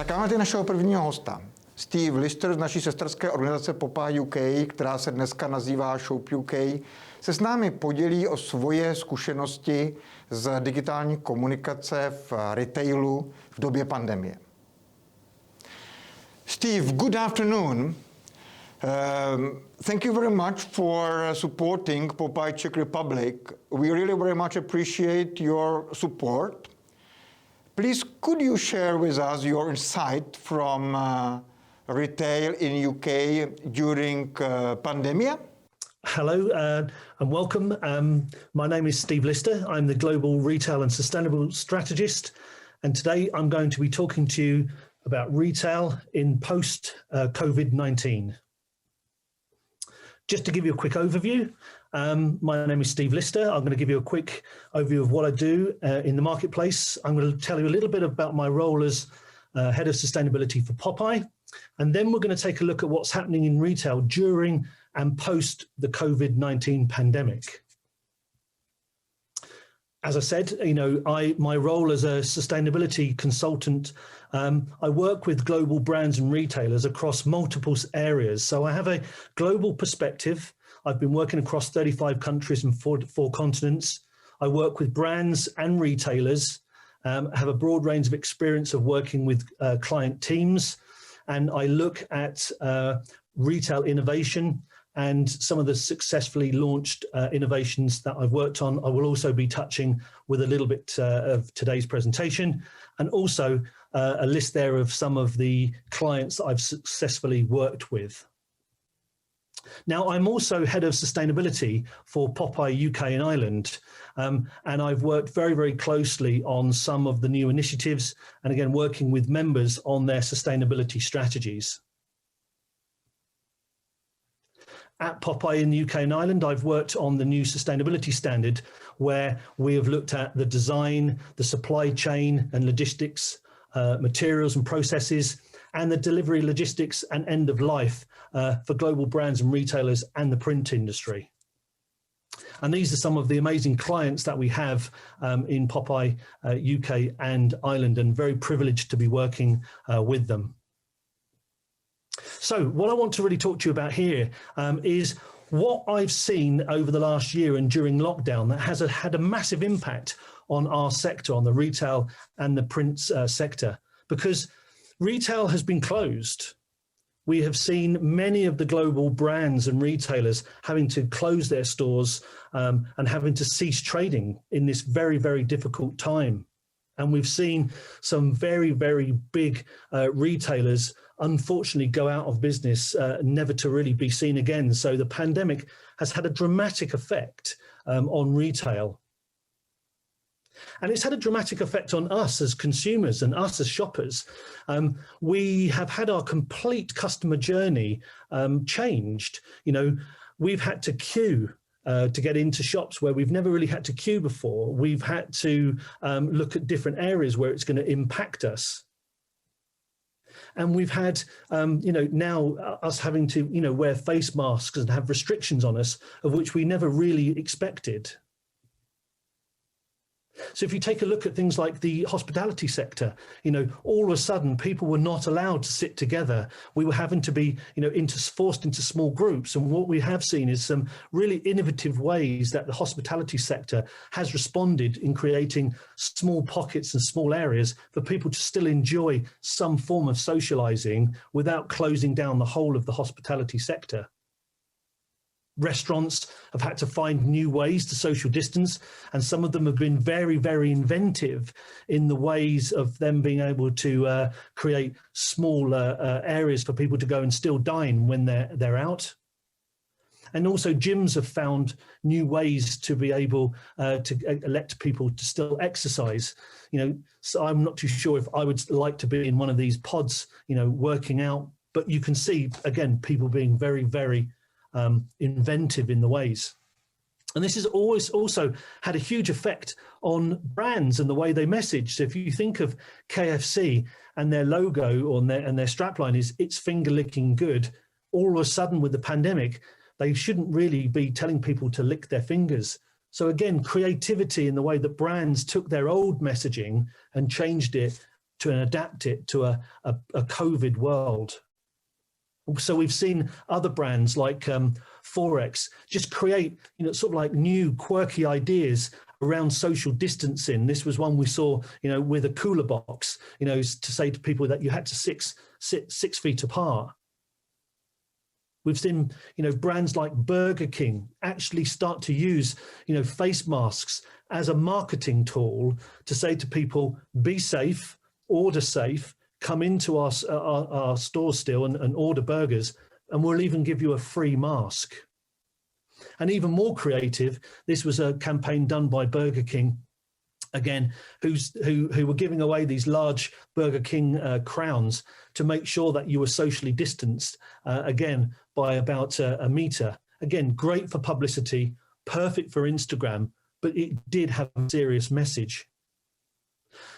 Tak máme tady našeho prvního hosta. Steve Lister z naší sesterské organizace POPAI UK, která se dneska nazývá Shop UK, se s námi podělí o svoje zkušenosti z digitální komunikace v retailu v době pandemie. Steve, good afternoon. Thank you very much for supporting POPAI Czech Republic. We really very much appreciate your support. Please, could you share with us your insight from retail in UK during pandemia? Hello and welcome. My name is Steve Lister. I'm the Global Retail and Sustainable Strategist. And today I'm going to be talking to you about retail in post-COVID-19. Just to give you a quick overview, my name is Steve Lister. I'm going to give you a quick overview of what I do in the marketplace. I'm going to tell you a little bit about my role as Head of Sustainability for POPAI. And then we're going to take a look at what's happening in retail during and post the COVID-19 pandemic. As I said, my role as a sustainability consultant, I work with global brands and retailers across multiple areas. So I have a global perspective. I've been working across 35 countries and four continents. I work with brands and retailers, have a broad range of experience of working with client teams, and I look at retail innovation and some of the successfully launched innovations that I've worked on. I will also be touching with a little bit of today's presentation, and also a list there of some of the clients that I've successfully worked with. Now, I'm also head of sustainability for POPAI UK and Ireland, and I've worked very, very closely on some of the new initiatives, and again, working with members on their sustainability strategies. At POPAI in the UK and Ireland, I've worked on the new sustainability standard, where we have looked at the design, the supply chain and logistics, materials and processes, and the delivery logistics and end of life for global brands and retailers and the print industry. And these are some of the amazing clients that we have in POPAI UK and Ireland, and very privileged to be working with them. So what I want to really talk to you about here is what I've seen over the last year and during lockdown that has had a massive impact on our sector, on the retail and the print sector, because retail has been closed. We have seen many of the global brands and retailers having to close their stores and having to cease trading in this very, very difficult time. And we've seen some very, very big retailers unfortunately go out of business, never to really be seen again. So the pandemic has had a dramatic effect on retail. And it's had a dramatic effect on us as consumers and us as shoppers. We have had our complete customer journey changed. We've had to queue to get into shops where we've never really had to queue before. We've had to look at different areas where it's going to impact us. And we've had, now us having to, wear face masks and have restrictions on us, of which we never really expected. So if you take a look at things like the hospitality sector, all of a sudden people were not allowed to sit together. We were having to be, forced into small groups. And what we have seen is some really innovative ways that the hospitality sector has responded in creating small pockets and small areas for people to still enjoy some form of socializing without closing down the whole of the hospitality sector. Restaurants have had to find new ways to social distance, and some of them have been very, very inventive in the ways of them being able to create small areas for people to go and still dine when they're out. And also gyms have found new ways to be able to elect people to still exercise. So I'm not too sure if I would like to be in one of these pods, working out, but you can see, again, people being very, very inventive in the ways. And this has always also had a huge effect on brands and the way they message. So if you think of KFC and their logo and their strapline is "It's finger licking good," all of a sudden with the pandemic, they shouldn't really be telling people to lick their fingers. So again, creativity in the way that brands took their old messaging and changed it to adapt it to a COVID world. So we've seen other brands like Forex just create, sort of like new quirky ideas around social distancing. This was one we saw, with a cooler box, to say to people that you had to sit 6 feet apart. We've seen, brands like Burger King actually start to use, face masks as a marketing tool to say to people, be safe, order safe, come into our store still and order burgers, and we'll even give you a free mask. And even more creative, this was a campaign done by Burger King, again, who were giving away these large Burger King crowns to make sure that you were socially distanced, again, by about a meter. Again, great for publicity, perfect for Instagram, but it did have a serious message.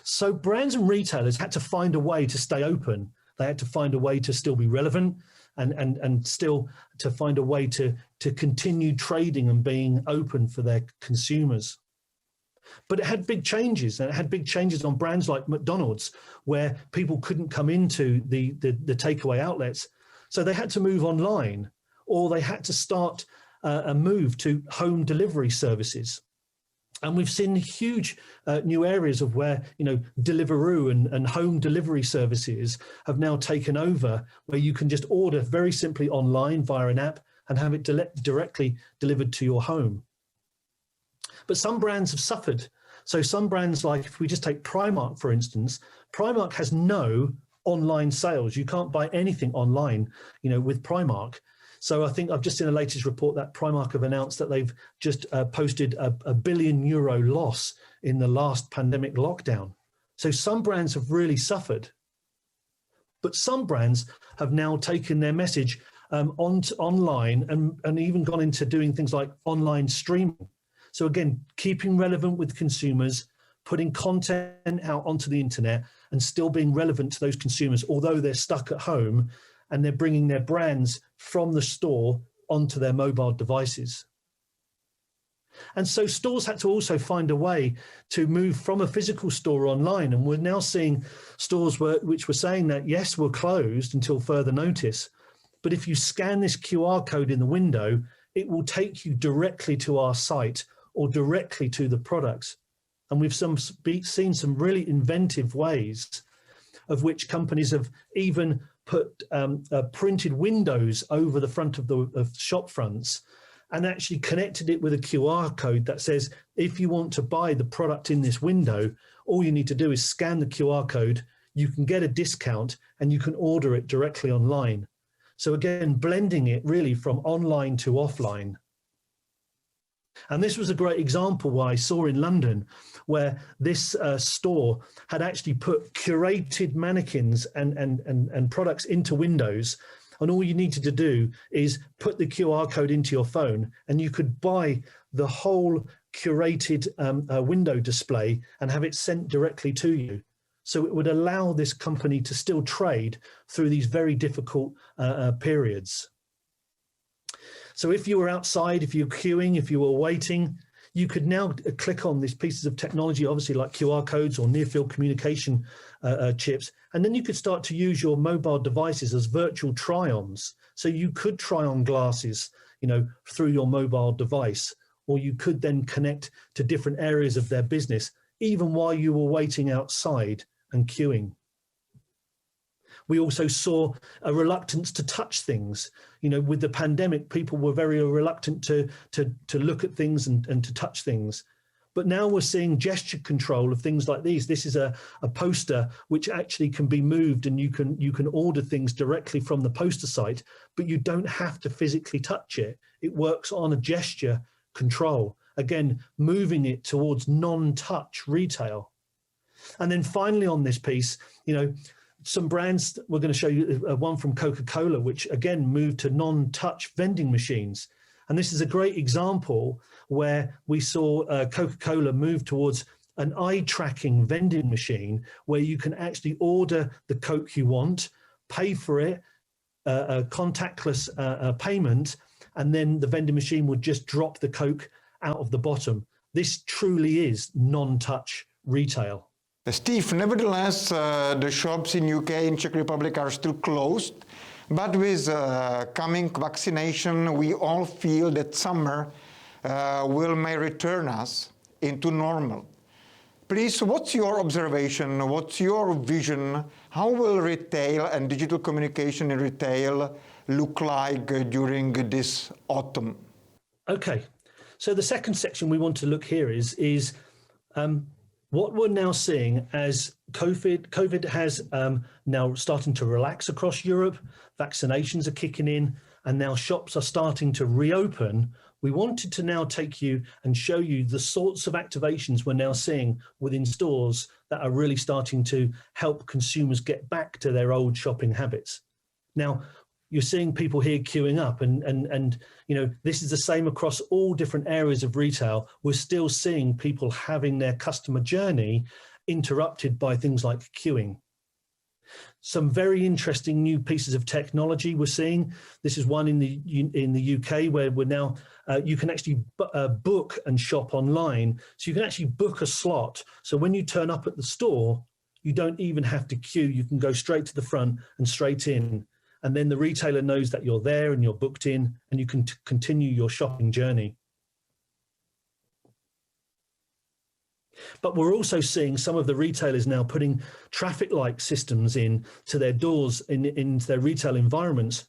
So brands and retailers had to find a way to stay open. They had to find a way to still be relevant and still to find a way to continue trading and being open for their consumers. But it had big changes, and it had big changes on brands like McDonald's, where people couldn't come into the takeaway outlets. So they had to move online, or they had to start a move to home delivery services. And we've seen huge new areas of where, Deliveroo and home delivery services have now taken over, where you can just order very simply online via an app and have it directly delivered to your home. But some brands have suffered. So some brands, like if we just take Primark, for instance, Primark has no online sales. You can't buy anything online, with Primark. So I think I've just seen the latest report that Primark have announced that they've just posted a €1 billion loss in the last pandemic lockdown. So some brands have really suffered. But some brands have now taken their message online and even gone into doing things like online streaming. So again, keeping relevant with consumers, putting content out onto the internet and still being relevant to those consumers, although they're stuck at home, and they're bringing their brands from the store onto their mobile devices. And so stores had to also find a way to move from a physical store online. And we're now seeing stores which were saying that, yes, we're closed until further notice, but if you scan this QR code in the window, it will take you directly to our site or directly to the products. And we've seen some really inventive ways of which companies have even put printed windows over the front of shop fronts and actually connected it with a QR code that says, if you want to buy the product in this window, all you need to do is scan the QR code, you can get a discount and you can order it directly online. So again, blending it really from online to offline. And this was a great example I saw in London, where this store had actually put curated mannequins and products into windows. And all you needed to do is put the QR code into your phone and you could buy the whole curated window display and have it sent directly to you. So it would allow this company to still trade through these very difficult periods. So if you were outside, if you were queuing, if you were waiting, you could now click on these pieces of technology, obviously like QR codes or near-field communication chips, and then you could start to use your mobile devices as virtual try-ons. So you could try on glasses, through your mobile device, or you could then connect to different areas of their business, even while you were waiting outside and queuing. We also saw a reluctance to touch things. With the pandemic, people were very reluctant to look at things and to touch things. But now we're seeing gesture control of things like these. This is a poster which actually can be moved, and you can order things directly from the poster site, but you don't have to physically touch it. It works on a gesture control. Again, moving it towards non-touch retail. And then finally on this piece, some brands, we're going to show you one from Coca-Cola, which again moved to non-touch vending machines. And this is a great example where we saw Coca-Cola move towards an eye-tracking vending machine where you can actually order the Coke you want, pay for it, a contactless payment, and then the vending machine would just drop the Coke out of the bottom. This truly is non-touch retail. Steve, nevertheless, the shops in UK and Czech Republic are still closed, but with coming vaccination, we all feel that summer may return us into normal. Please, what's your observation? What's your vision? How will retail and digital communication in retail look like during this autumn? Okay, so the second section we want to look here is what we're now seeing as COVID has now starting to relax across Europe, vaccinations are kicking in, and now shops are starting to reopen. We wanted to now take you and show you the sorts of activations we're now seeing within stores that are really starting to help consumers get back to their old shopping habits. Now, you're seeing people here queuing up and you know, this is the same across all different areas of retail. We're still seeing people having their customer journey interrupted by things like queuing. Some very interesting new pieces of technology we're seeing. This is one in the UK where we're now, you can actually book and shop online. So you can actually book a slot. So when you turn up at the store, you don't even have to queue. You can go straight to the front and straight in. And then the retailer knows that you're there and you're booked in and you can continue your shopping journey. But we're also seeing some of the retailers now putting traffic light systems in to their doors into their retail environments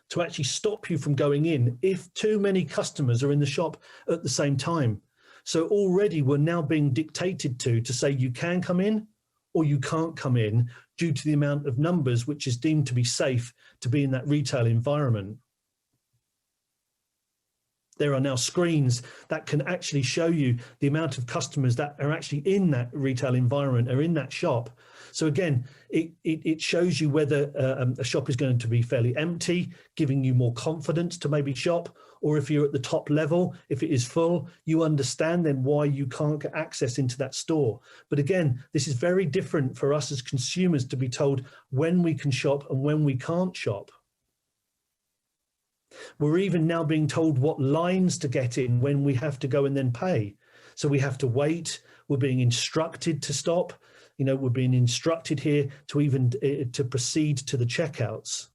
to actually stop you from going in if too many customers are in the shop at the same time. So already we're now being dictated to say you can come in or you can't come in due to the amount of numbers which is deemed to be safe to be in that retail environment. There are now screens that can actually show you the amount of customers that are actually in that retail environment or in that shop. So again, it shows you whether a shop is going to be fairly empty, giving you more confidence to maybe shop, or if you're at the top level, if it is full, you understand then why you can't get access into that store. But again, this is very different for us as consumers to be told when we can shop and when we can't shop. We're even now being told what lines to get in when we have to go and then pay. So we have to wait. We're being instructed to stop. You know, we're being instructed here to even to proceed to the checkouts.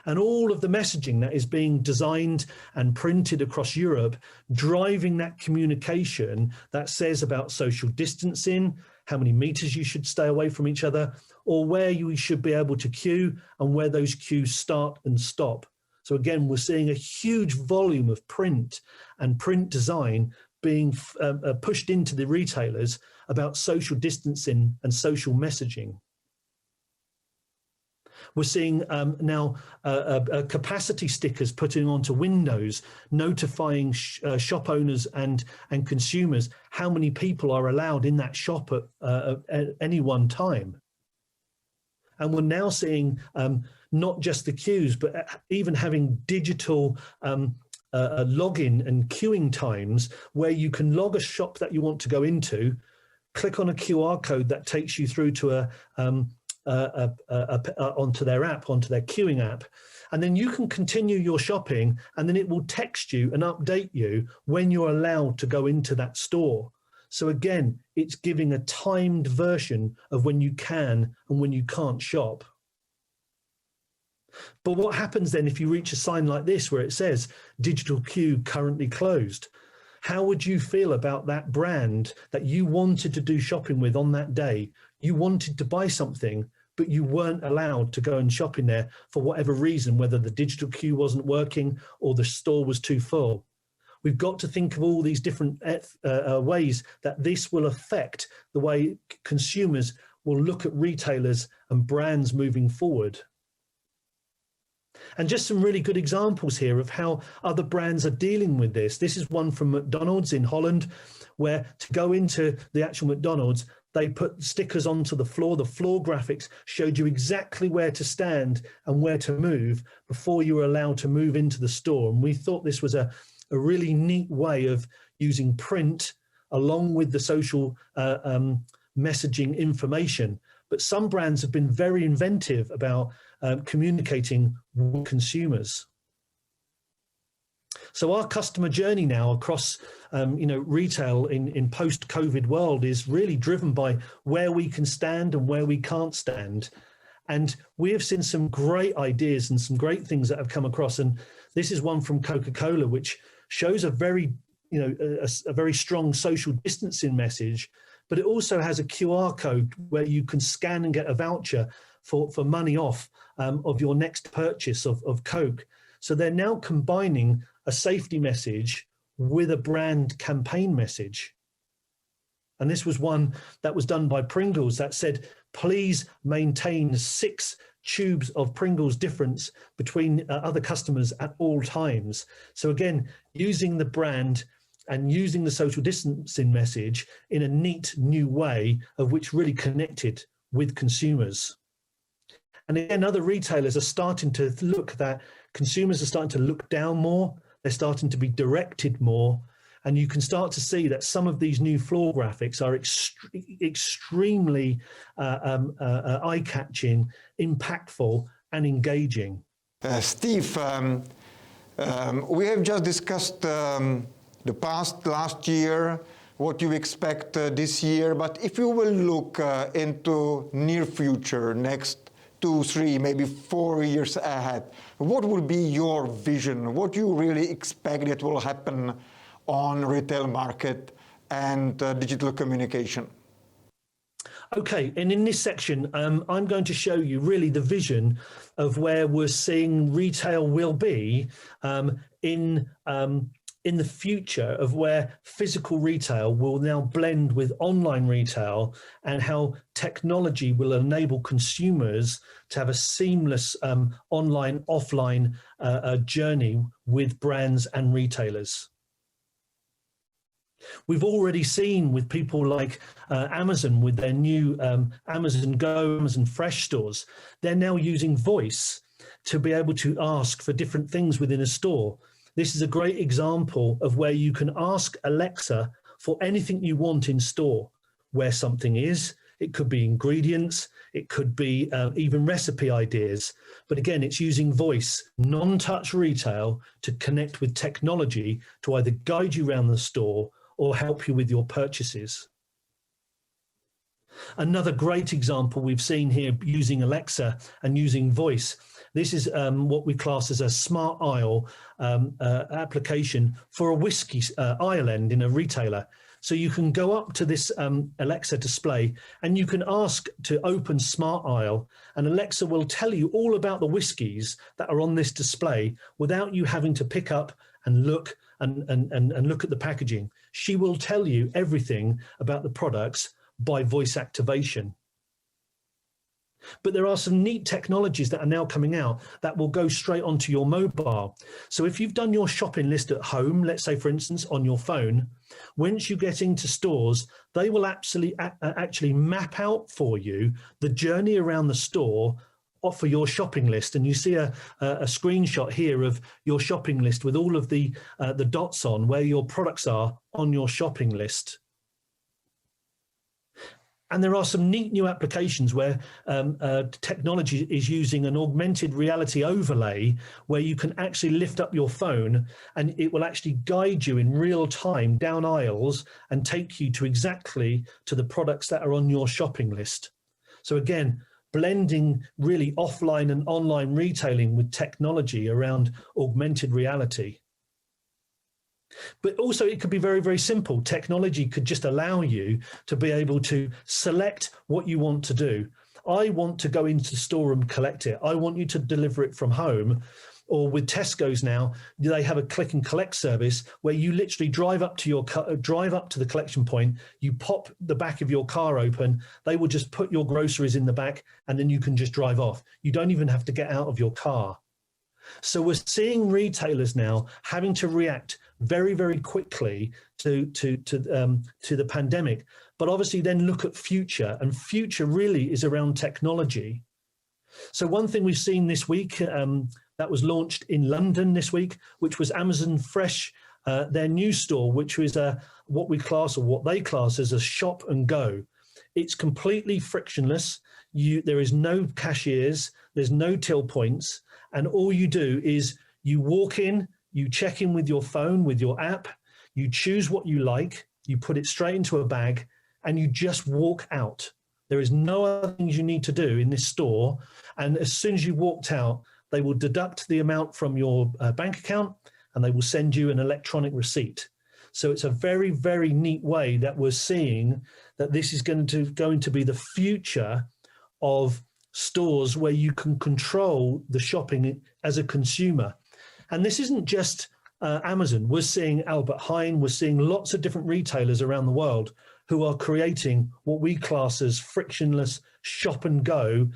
And all of the messaging that is being designed and printed across Europe, driving that communication that says about social distancing, how many meters you should stay away from each other, or where you should be able to queue and where those queues start and stop. So again, we're seeing a huge volume of print and print design being pushed into the retailers about social distancing and social messaging. We're seeing now capacity stickers putting onto windows, notifying shop owners and consumers how many people are allowed in that shop at any one time. And we're now seeing not just the queues, but even having digital login and queuing times where you can log a shop that you want to go into, click on a QR code that takes you through to onto their app, onto their queuing app, and then you can continue your shopping, and then it will text you and update you when you're allowed to go into that store. So again, it's giving a timed version of when you can and when you can't shop. But what happens then if you reach a sign like this where it says digital queue currently closed? How would you feel about that brand that you wanted to do shopping with on that day? You wanted to buy something, but you weren't allowed to go and shop in there for whatever reason, whether the digital queue wasn't working or the store was too full. We've got to think of all these different ways that this will affect the way consumers will look at retailers and brands moving forward. And just some really good examples here of how other brands are dealing with this. This is one from McDonald's in Holland, where to go into the actual McDonald's, they put stickers onto the floor. The floor graphics showed you exactly where to stand and where to move before you were allowed to move into the store. And we thought this was a really neat way of using print along with the social messaging information. But some brands have been very inventive about communicating with consumers. So our customer journey now across retail in post-COVID world is really driven by where we can stand and where we can't stand. And we have seen some great ideas and some great things that have come across. And this is one from Coca-Cola, which shows a very, a very strong social distancing message, but it also has a QR code where you can scan and get a voucher for money off of your next purchase of Coke. So they're now combining a safety message with a brand campaign message. And this was one that was done by Pringles that said, please maintain 6 tubes of Pringles difference between other customers at all times. So again, using the brand and using the social distancing message in a neat new way of which really connected with consumers. And again, other retailers are starting to look that consumers are starting to look down more. They're starting to be directed more. And you can start to see that some of these new floor graphics are extremely eye-catching, impactful, and engaging. Steve, we have just discussed the last year, what you expect this year. But if you will look into near future, next 2, 3, maybe 4 years ahead, what will be your vision? What do you really expect that will happen on retail market and digital communication? Okay, and in this section, I'm going to show you really the vision of where we're seeing retail will be in the future, of where physical retail will now blend with online retail, and how technology will enable consumers to have a seamless online, offline journey with brands and retailers. We've already seen with people like Amazon with their new Amazon Go, Amazon Fresh stores, they're now using voice to be able to ask for different things within a store. This is a great example of where you can ask Alexa for anything you want in store, where something is. It could be ingredients, it could be even recipe ideas. But again, it's using voice, non-touch retail, to connect with technology to either guide you around the store or help you with your purchases. Another great example we've seen here using Alexa and using voice. This is what we class as a smart aisle application for a whiskey aisle end in a retailer. So you can go up to this Alexa display and you can ask to open Smart Aisle, and Alexa will tell you all about the whiskies that are on this display without you having to pick up and look and look at the packaging. She will tell you everything about the products by voice activation. But there are some neat technologies that are now coming out that will go straight onto your mobile. So if you've done your shopping list at home, let's say, for instance, on your phone, once you get into stores, they will actually map out for you the journey around the store for your shopping list. And you see a screenshot here of your shopping list with all of the dots on where your products are on your shopping list. And there are some neat new applications where technology is using an augmented reality overlay where you can actually lift up your phone and it will actually guide you in real time down aisles and take you to exactly to the products that are on your shopping list. So again, blending really offline and online retailing with technology around augmented reality. But also it could be very, very simple. Technology could just allow you to be able to select what you want to do. I want to go into the store and collect it. I want you to deliver it from home. Or with Tesco's now, they have a click and collect service where you literally drive up to the collection point, you pop the back of your car open, they will just put your groceries in the back and then you can just drive off. You don't even have to get out of your car. So we're seeing retailers now having to react very, very quickly to the pandemic, but obviously then look at future, and future really is around technology. So one thing we've seen this week that was launched in London this week, which was Amazon Fresh, their new store, which was what they class as a shop and go. It's completely frictionless. There is no cashiers, there's no till points, and all you do is you walk in, you check in with your phone, with your app, you choose what you like, you put it straight into a bag, and you just walk out. There is no other things you need to do in this store. And as soon as you walked out, they will deduct the amount from your bank account and they will send you an electronic receipt. So it's a very, very neat way that we're seeing that this is going to be the future of stores where you can control the shopping as a consumer. And this isn't just Amazon. We're seeing Albert Heijn, we're seeing lots of different retailers around the world who are creating what we class as frictionless shop and go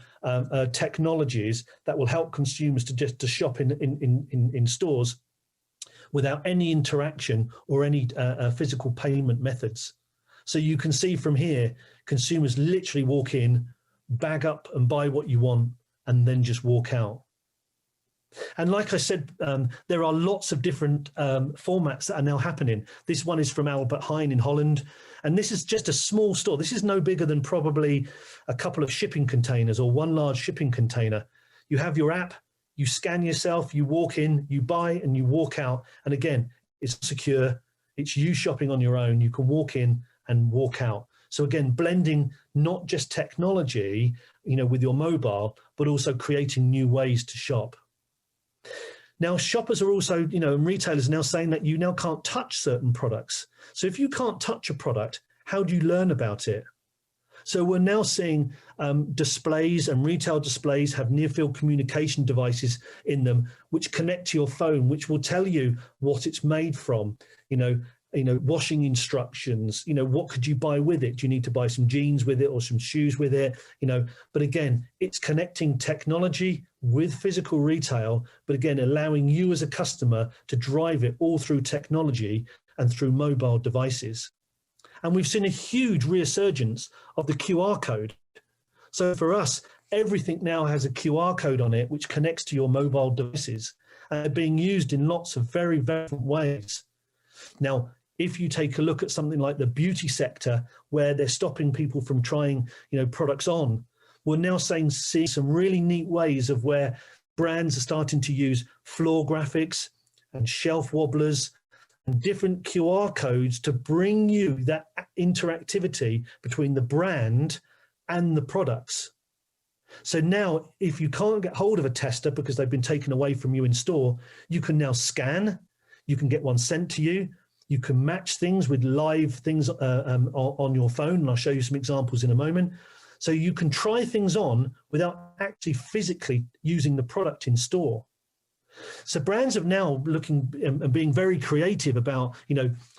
technologies that will help consumers to shop in stores without any interaction or any physical payment methods. So you can see from here, consumers literally walk in, bag up and buy what you want, and then just walk out. And like I said, there are lots of different formats that are now happening. This one is from Albert Heijn in Holland, and this is just a small store. This is no bigger than probably a couple of shipping containers or one large shipping container. You have your app, you scan yourself, you walk in, you buy, and you walk out. And again, it's secure. It's you shopping on your own. You can walk in and walk out. So again, blending not just technology, with your mobile, but also creating new ways to shop. Now, shoppers are also, and retailers are now saying that you now can't touch certain products. So if you can't touch a product, how do you learn about it? So we're now seeing displays, and retail displays have near-field communication devices in them, which connect to your phone, which will tell you what it's made from, washing instructions, what could you buy with it? Do you need to buy some jeans with it or some shoes with it? But again, it's connecting technology with physical retail, but again, allowing you as a customer to drive it all through technology and through mobile devices. And we've seen a huge resurgence of the QR code. So for us, everything now has a QR code on it, which connects to your mobile devices, and they're being used in lots of very, very different ways. Now, if you take a look at something like the beauty sector, where they're stopping people from trying, products on, we're now see some really neat ways of where brands are starting to use floor graphics and shelf wobblers and different QR codes to bring you that interactivity between the brand and the products. So now, if you can't get hold of a tester because they've been taken away from you in store, you can now scan, you can get one sent to you, you can match things with live things on your phone, and I'll show you some examples in a moment. So you can try things on without actually physically using the product in store. So brands are now looking and being very creative about,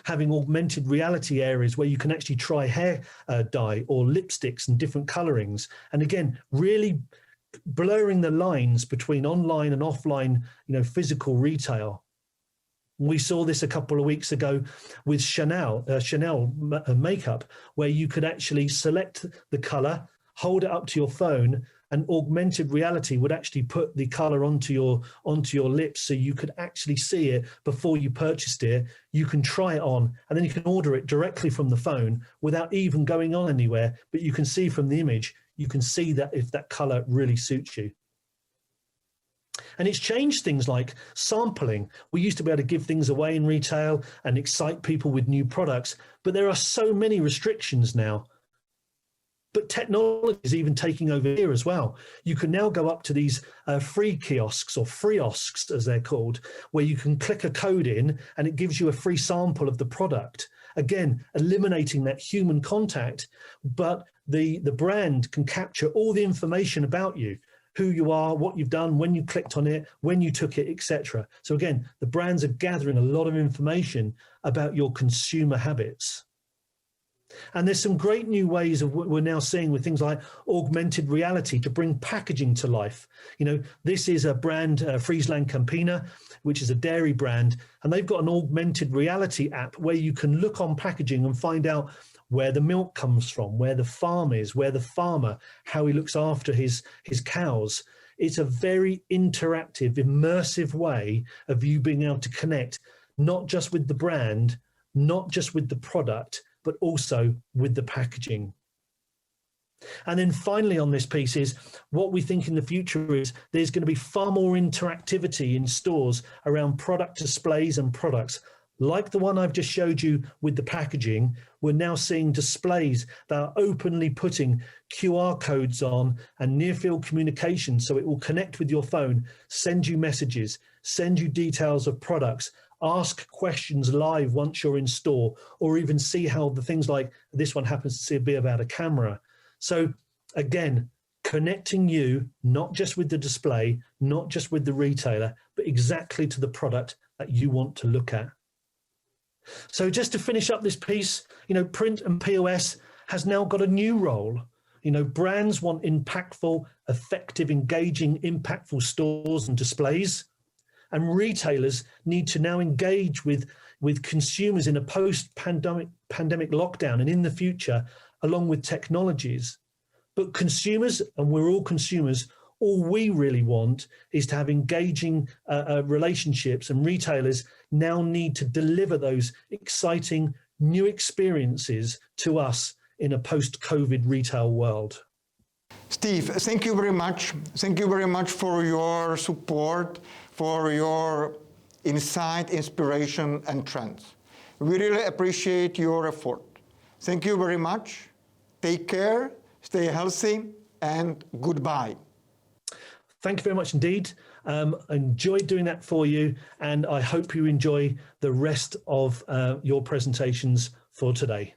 having augmented reality areas where you can actually try hair dye or lipsticks and different colorings. And again, really blurring the lines between online and offline, physical retail. We saw this a couple of weeks ago with Chanel makeup, where you could actually select the color, hold it up to your phone, and augmented reality would actually put the color onto your lips, so you could actually see it before you purchased it. You can try it on, and then you can order it directly from the phone without even going on anywhere. But you can see from the image, you can see that if that color really suits you. And it's changed things like sampling. We used to be able to give things away in retail and excite people with new products, but there are so many restrictions now. But technology is even taking over here as well. You can now go up to these free kiosks, or friosks as they're called, where you can click a code in and it gives you a free sample of the product. Again, eliminating that human contact, but the brand can capture all the information about you, who you are, what you've done, when you clicked on it, when you took it, etc. So again, the brands are gathering a lot of information about your consumer habits. And there's some great new ways of what we're now seeing with things like augmented reality to bring packaging to life. This is a brand, Friesland Campina, which is a dairy brand, and they've got an augmented reality app where you can look on packaging and find out where the milk comes from, where the farm is, where the farmer, how he looks after his cows. It's a very interactive, immersive way of you being able to connect, not just with the brand, not just with the product, but also with the packaging. And then finally on this piece is what we think in the future is there's going to be far more interactivity in stores around product displays and products. Like the one I've just showed you with the packaging, we're now seeing displays that are openly putting QR codes on and near-field communication, so it will connect with your phone, send you messages, send you details of products, ask questions live once you're in store, or even see how the things like this one happens to be about a camera. So again, connecting you, not just with the display, not just with the retailer, but exactly to the product that you want to look at. So just to finish up this piece, print and POS has now got a new role. Brands want impactful, effective, engaging, impactful stores and displays. And retailers need to now engage with consumers in a post-pandemic lockdown and in the future, along with technologies. But consumers, and we're all consumers, all we really want is to have engaging relationships, and retailers now need to deliver those exciting new experiences to us in a post-COVID retail world. Steve, thank you very much. Thank you very much for your support, for your insight, inspiration, and trends. We really appreciate your effort. Thank you very much. Take care, stay healthy, and goodbye. Thank you very much indeed. Enjoyed doing that for you, and I hope you enjoy the rest of your presentations for today.